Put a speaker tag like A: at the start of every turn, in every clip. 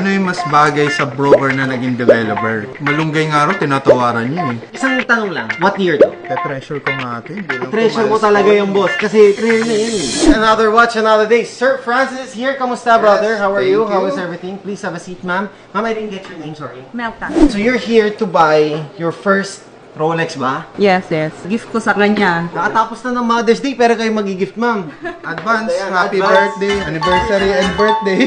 A: Ano yung mas bagay sa broker na naging developer? Malunggay nga rin, tinatawaran niya eh.
B: Isang tanong lang, what year to?
A: Treasure ko nga ito.
B: Treasure mo talaga yung boss kasi rare na yun eh. Another watch, another day. Sir Francis is here. Kamusta, brother? How are you? How is everything? Please have a seat, ma'am. Ma'am, I didn't get your name, sorry.
C: Melta.
B: So you're here to buy your first Rolex ba?
C: Yes, yes. Gift ko sa kanya.
B: Nakatapos na ng Mother's Day pero kayo mag-gift, ma'am.
A: Advance,
B: Ayan,
A: happy
B: advance.
A: birthday, anniversary, and birthday.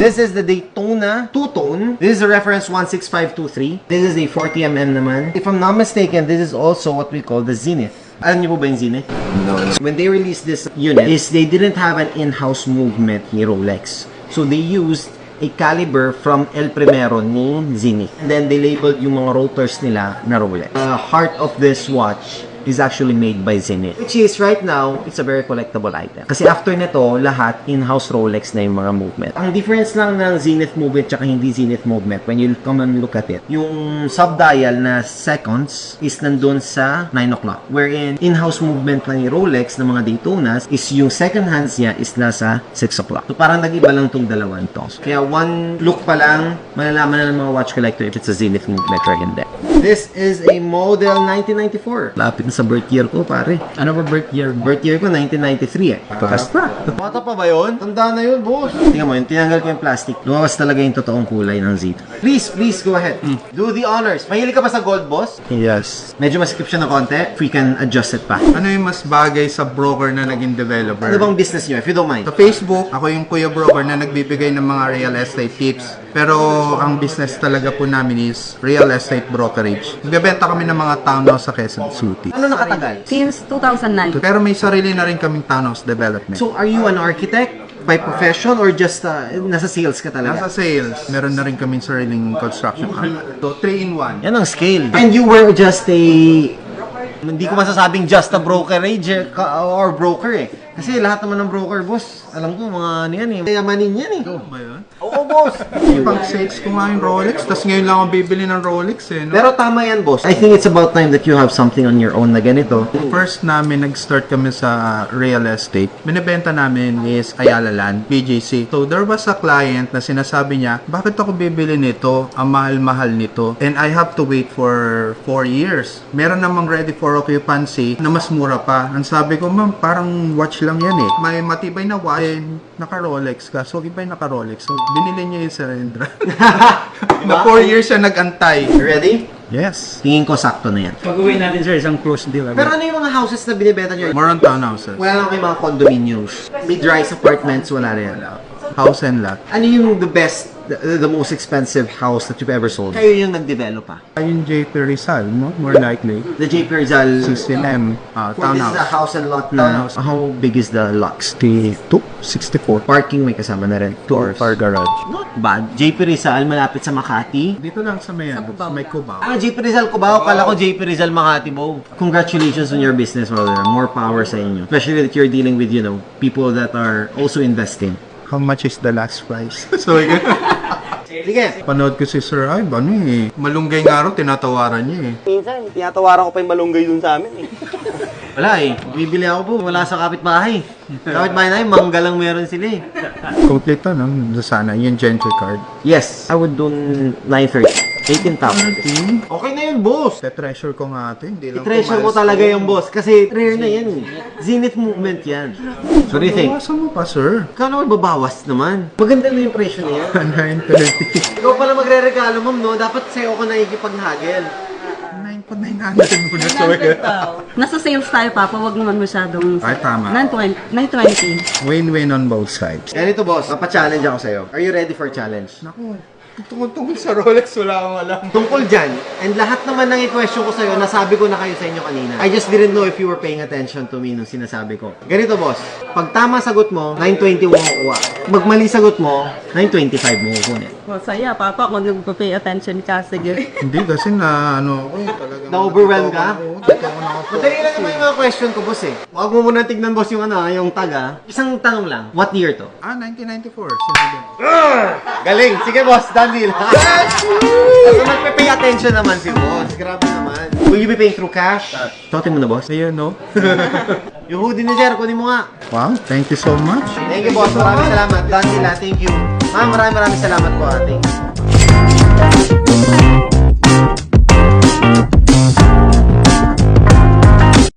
B: This is the Daytona two-tone. This is a reference 16523. This is a 40mm naman. If I'm not mistaken, this is also what we call the Zenith. Alam niyo po ba yung Zenith? No. When they released this unit, they didn't have an in-house movement ni Rolex. So they used a caliber from El Primero ni Zenith. And then they labeled yung mga rotors nila na Rolex. The heart of this watch is actually made by Zenith. Which is, right now, it's a very collectible item. Kasi after nito, lahat in-house Rolex na yung mga movement. Ang difference lang ng Zenith movement tsaka hindi Zenith movement, when you come and look at it, yung sub-dial na seconds is nandun sa 9 o'clock. Wherein, in-house movement lang ni Rolex ng mga Daytonas is yung second hands niya is nasa 6 o'clock. So parang nag-iba lang tong dalawang to. Kaya one look pa lang, malalaman na ng mga watch collector if it's a Zenith movement or hindi. This is a model 1994. Lapit na sa birth year ko, pare.
D: Ano ba birth year mo?
B: Birth year ko, 1993 eh. Basta. Bata pa ba yun? Tanda na yun, boss. Tingnan mo, yung tinanggal ko yung plastic. Lumabas talaga yung totoong kulay ng Zeta. Please go ahead. Do the honors. Mahilig ka ba sa gold, boss?
A: Yes.
B: Medyo masikip siya ng konti. We can adjust it pa.
A: Ano yung mas bagay sa broker na naging developer?
B: Ano bang business niyo, if you don't mind?
A: Sa Facebook, ako yung kuya broker na nagbibigay ng mga real estate tips. Pero ang business talaga po namin is real estate brokerage. Nagbebenta kami ng mga townhouse sa Quezon City.
B: Ano nakatagal?
C: Since 2009.
A: Pero may sarili na rin kaming townhouse development.
B: So, are you an architect by profession or just nasa sales ka talaga?
A: Nasa sales, meron na rin kaming sariling construction company. So, 3-in-1.
B: Yan ang scale. And you were just a... Hindi ko masasabing just a brokerage or broker eh. Kasi lahat naman ng broker, boss, alam ko mga ano yan eh. Yamanin yan eh.
A: Ba yun?
B: Oo, boss.
A: Ipang sales ko nga yung Rolex, tapos ngayon lang ako bibili ng Rolex eh. No?
B: Pero tama yan, boss. I think it's about time that you have something on your own na ganito.
A: First namin, nag-start kami sa real estate. Binibenta namin is Ayala Land, BGC. So, there was a client na sinasabi niya, bakit ako bibili nito? Ang mahal-mahal nito. And I have to wait for 4 years. Meron namang ready for occupancy na mas mura pa. Ang sabi ko, ma'am, parang watch lang yan eh. May matibay na watch, naka-Rolex ka. So, iba yung naka-Rolex. So, binili niya yung Serendra. Na 4 years siya nag-antay.
B: Ready?
A: Yes.
B: Tingin ko sakto na yan.
D: Pag-uwi natin sir, isang close deal.
B: Pero ano yung mga houses na binibenta nyo?
A: More on townhouses.
B: Wala lang kayo mga condominiums. Mid-rise apartments, wala rin.
A: House and lot.
B: Ano yung the best, the most expensive house that you've ever sold? Kayo yung nag-develop pa.
A: Yung JP Rizal, no? More likely.
B: The JP Rizal...
A: 16M
B: Well, this is a
A: townhouse.
B: house and lot townhouse. How big is the lot?
A: 62, 64.
B: Parking may kasama na rin. 2 hours.
A: Car garage.
B: Not bad. JP Rizal, malapit sa Makati.
A: Dito lang sa may, sa may Cubao.
B: Ah, JP Rizal Cubao. Kala ko JP Rizal Makati, Bo. Congratulations on your business, brother. More power sa inyo. Especially that you're dealing with, you know, people that are also investing.
A: How much is the last price? So,
B: Sige.
A: panood ko si Sir Ive, ano eh. Malunggay nga rin, tinatawaran niya eh.
B: Minsan, tinatawaran ko pa yung malunggay dun sa amin eh. Wala eh. Bibili ako po. Wala sa kapitbahay. Kapitbahay na yung mangga lang meron sila eh.
A: Complete no? Sana, yung gentry card.
B: Yes. I would do 930. 18,000. Okay na yun, boss.
A: Treasure ko nga ito, hindi lang
B: I-treasure mo talaga yung boss kasi rare na yan eh. Zenith movement yan. So, what do you think?
A: Bawasan mo pa, sir.
B: Kano babawas naman? Maganda na yung presyo na yan.
A: 930.
B: Ikaw pala magre-regalo, ma'am, no? Dapat sa'yo ako nakikipaghagel.
A: 9,900 mo na sa
C: Nasa sales tayo, Papa. Huwag naman masyadong...
A: Ay, tama.
C: 920.
A: Win-win on both sides.
B: Ganito, boss. Mapa-challenge ako sa'yo. Are you ready for a challenge?
A: Naku, tungkol sa Rolex, wala akong alam.
B: Tungkol dyan, and lahat naman ng i-question ko sa'yo, nasabi ko na kayo sa inyo kanina. I just didn't know if you were paying attention to me nung sinasabi ko. Ganito, boss. Pag tama sagot mo, 920 mo kukuha. Pag mali sagot mo, 925 mo kukunin.
C: Masaya, Papa, kung nagpa-pay attention ka. Sige.
A: Hindi kasi na ano ako talaga.
B: Na-overwhelm ka?
A: Oo, dito ako nakapokus.
B: Madali lang naman yung mga question ko, boss eh. Huwag mo muna tignan, boss, yung ano, yung taga. Isang tanong lang. What year to?
A: 1994, sinabi.
B: Galing! Sige, boss. Done deal. So, nagpe-pay attention naman si boss. Grabe naman. Will you be paying through cash? Totin mo na, boss.
A: Ayun, no?
B: Yung hoodie ni Jer, kunin mo nga.
A: Wow, thank you so much.
B: Thank you, boss. Maraming salamat. Done deal, ha. Thank you. Maraming salamat po ate.